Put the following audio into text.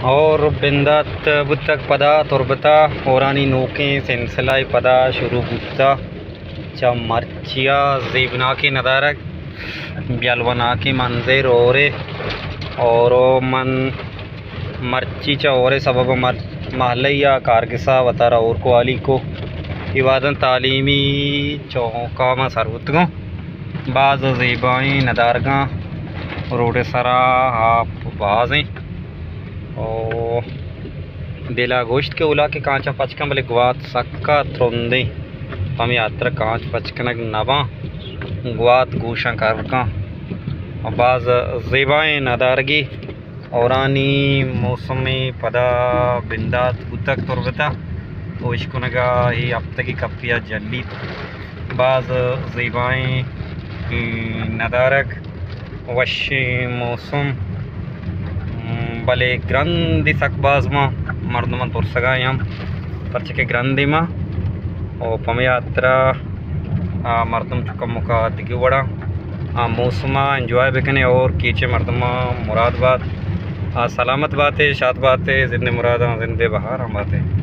اور بندات بتک پدا تربتا اورانی نوکیں سلسلہ پدا شروع بتا چا مرچیا زیبنا کے ندارک بیالونا کے منظر اورے اور من مرچی چا اورے سبب محلیہ کارگسا وطارہ اور کو علی کو عبادن تعلیمی چوکاما سروتگاں بعض زیبائیں ندارگاں روڈ سرا آپ بازیں اور دلا گوشت کے اولا کے کانچا پچکاں بلے گوات سکا ترندیں پمی آتر کانچ پچکنک نباں گوات گوشاں کرکاں اور بعض زیبائیں ندارگی اورانی موسم پدا بندات بتک تربتا وشکنگا ہی اب تکی کپیا جلی بعض زیبائیں ندارک وش موسم بلے گرندی سک باز ماں مردمان ترسگائی ہم پرچکے گرندی ماں اور پمیاترا مردم چکم مکا دگی وڑا موسمہ انجوائے بکنے اور کیچے مردمہ مراد بات سلامت باتیں شاد باتیں زندے مراداں زندے بہار ہم باتیں